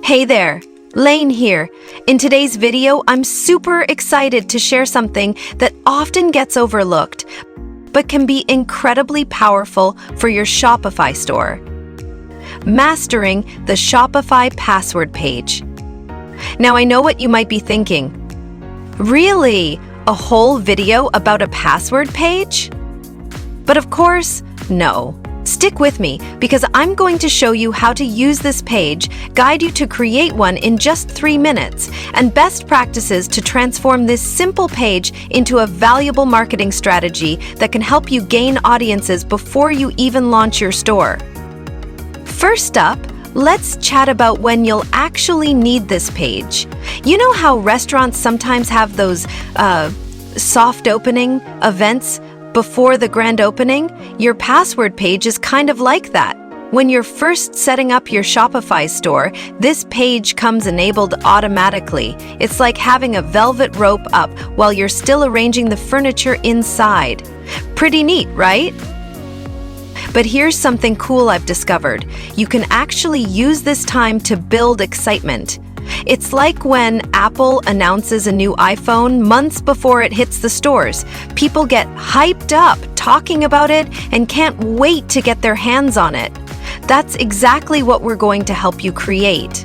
Hey there, Lane here. In today's video, I'm super excited to share something that often gets overlooked, but can be incredibly powerful for your Shopify store. Mastering the Shopify password page. Now, I know what you might be thinking. Really? A whole video about a password page? But of course, no. Stick with me because I'm going to show you how to use this page, guide you to create one in just 3 minutes, and best practices to transform this simple page into a valuable marketing strategy that can help you gain audiences before you even launch your store. First up, let's chat about when you'll actually need this page. You know how restaurants sometimes have those soft opening events before the grand opening? Your password page is kind of like that. When you're first setting up your Shopify store, this page comes enabled automatically. It's like having a velvet rope up while you're still arranging the furniture inside. Pretty neat, right? But here's something cool I've discovered. You can actually use this time to build excitement. It's like when Apple announces a new iPhone months before it hits the stores. People get hyped up talking about it and can't wait to get their hands on it. That's exactly what we're going to help you create.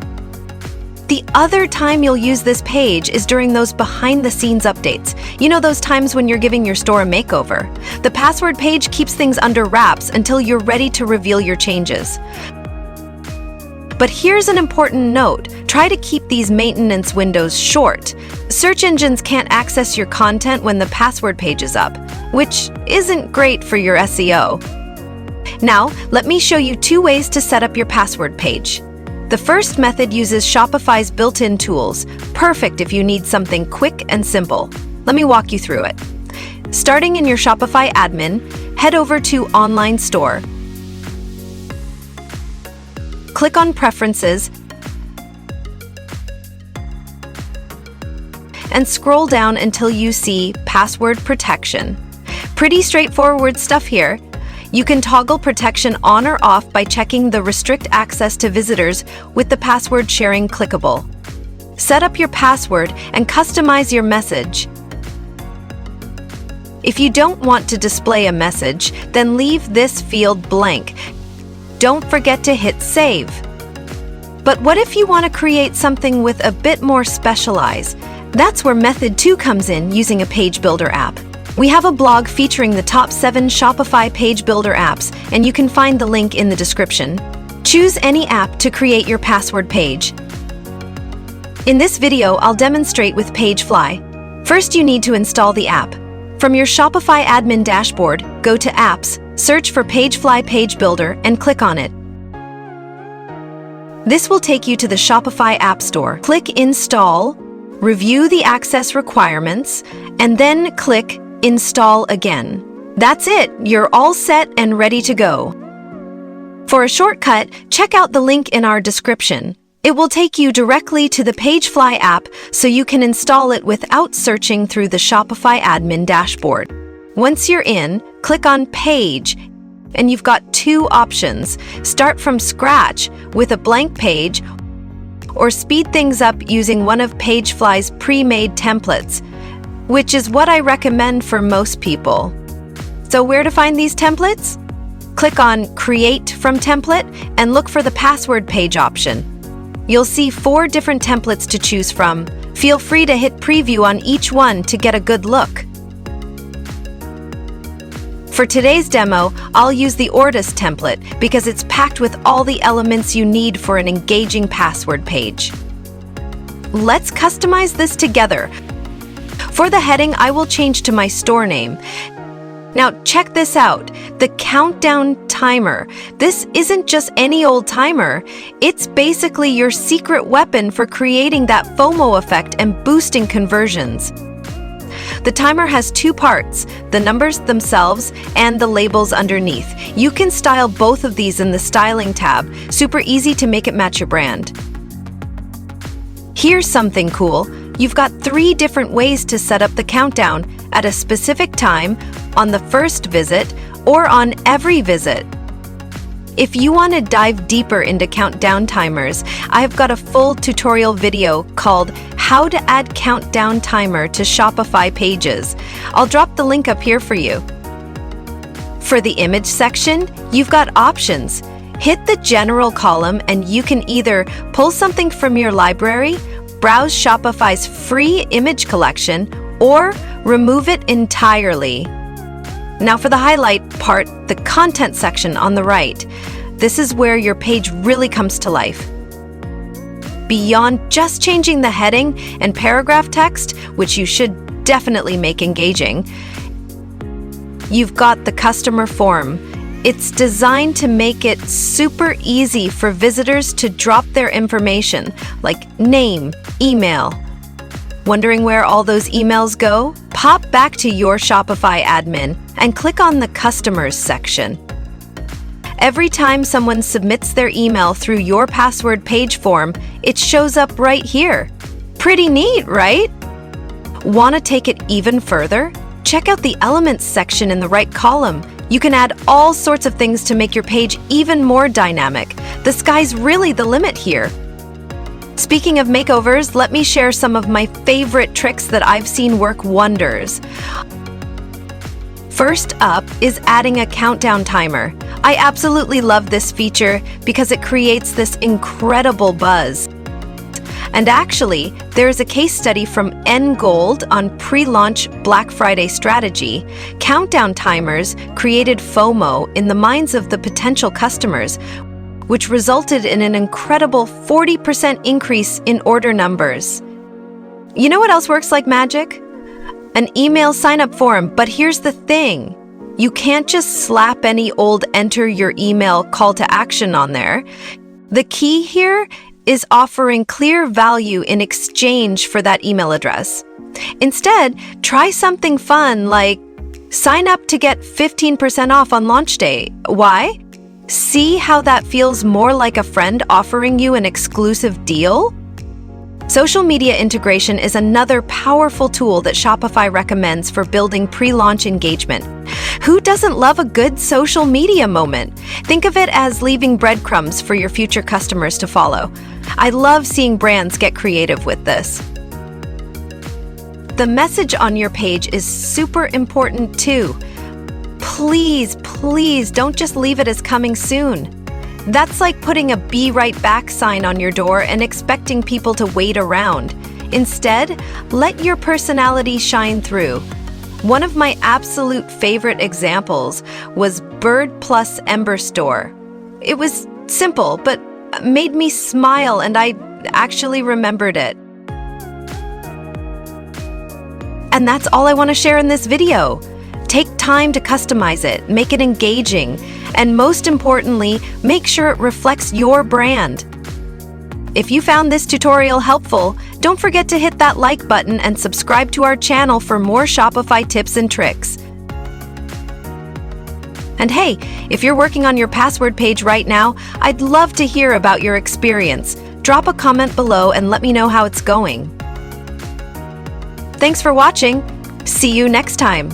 The other time you'll use this page is during those behind-the-scenes updates. You know, those times when you're giving your store a makeover. The password page keeps things under wraps until you're ready to reveal your changes. But here's an important note. Try to keep these maintenance windows short. Search engines can't access your content when the password page is up, which isn't great for your SEO. Now, let me show you 2 ways to set up your password page. The first method uses Shopify's built-in tools, perfect if you need something quick and simple. Let me walk you through it. Starting in your Shopify admin, head over to Online Store. Click on Preferences and scroll down until you see Password Protection. Pretty straightforward stuff here. You can toggle protection on or off by checking the Restrict Access to Visitors with the password sharing clickable. Set up your password and customize your message. If you don't want to display a message, then leave this field blank. Don't forget to hit Save. But what if you want to create something with a bit more specialized? That's where Method 2 comes in using a page builder app. We have a blog featuring the top 7 Shopify page builder apps, and you can find the link in the description. Choose any app to create your password page. In this video, I'll demonstrate with PageFly. First, you need to install the app. From your Shopify admin dashboard, go to Apps, search for PageFly Page Builder, and click on it. This will take you to the Shopify App Store. Click Install, review the access requirements, and then click Install again. That's it, you're all set and ready to go. For a shortcut, check out the link in our description. It will take you directly to the PageFly app so you can install it without searching through the Shopify admin dashboard. Once you're in, click on Page, and you've got 2 options. Start from scratch with a blank page, or speed things up using one of PageFly's pre-made templates, which is what I recommend for most people. So where to find these templates? Click on Create from Template and look for the password page option. You'll see 4 different templates to choose from. Feel free to hit preview on each one to get a good look. For today's demo, I'll use the Ortus template because it's packed with all the elements you need for an engaging password page. Let's customize this together. For the heading, I will change to my store name. Now check this out, the countdown timer. This isn't just any old timer. It's basically your secret weapon for creating that FOMO effect and boosting conversions. The timer has 2 parts, the numbers themselves and the labels underneath. You can style both of these in the Styling tab. Super easy to make it match your brand. Here's something cool. You've got 3 different ways to set up the countdown at a specific time, on the first visit, or on every visit. If you want to dive deeper into countdown timers, I've got a full tutorial video called How to Add Countdown Timer to Shopify Pages. I'll drop the link up here for you. For the image section, you've got options. Hit the General column and you can either pull something from your library, browse Shopify's free image collection, or remove it entirely. Now for the highlight part, the content section on the right. This is where your page really comes to life. Beyond just changing the heading and paragraph text, which you should definitely make engaging, you've got the customer form. It's designed to make it super easy for visitors to drop their information, like name, email. Wondering where all those emails go? Pop back to your Shopify admin and click on the Customers section. Every time someone submits their email through your password page form, it shows up right here. Pretty neat, right? Want to take it even further? Check out the Elements section in the right column. You can add all sorts of things to make your page even more dynamic. The sky's really the limit here. Speaking of makeovers, let me share some of my favorite tricks that I've seen work wonders. First up is adding a countdown timer. I absolutely love this feature because it creates this incredible buzz. And actually, there's a case study from N Gold on pre-launch Black Friday strategy. Countdown timers created FOMO in the minds of the potential customers, which resulted in an incredible 40% increase in order numbers. You know what else works like magic? An email sign-up form, but here's the thing. You can't just slap any old enter your email call to action on there. The key here is offering clear value in exchange for that email address. Instead, try something fun like sign up to get 15% off on launch day. Why? See how that feels more like a friend offering you an exclusive deal? Social media integration is another powerful tool that Shopify recommends for building pre-launch engagement. Who doesn't love a good social media moment? Think of it as leaving breadcrumbs for your future customers to follow. I love seeing brands get creative with this. The message on your page is super important too. Please don't just leave it as coming soon. That's like putting a "Be right back" sign on your door and expecting people to wait around. Instead, let your personality shine through. One of my absolute favorite examples was Bird Plus Ember Store. It was simple, but made me smile, and I actually remembered it. And that's all I want to share in this video. Take time to customize it, make it engaging, and most importantly, make sure it reflects your brand. If you found this tutorial helpful, don't forget to hit that like button and subscribe to our channel for more Shopify tips and tricks. And hey, if you're working on your password page right now, I'd love to hear about your experience. Drop a comment below and let me know how it's going. Thanks for watching. See you next time.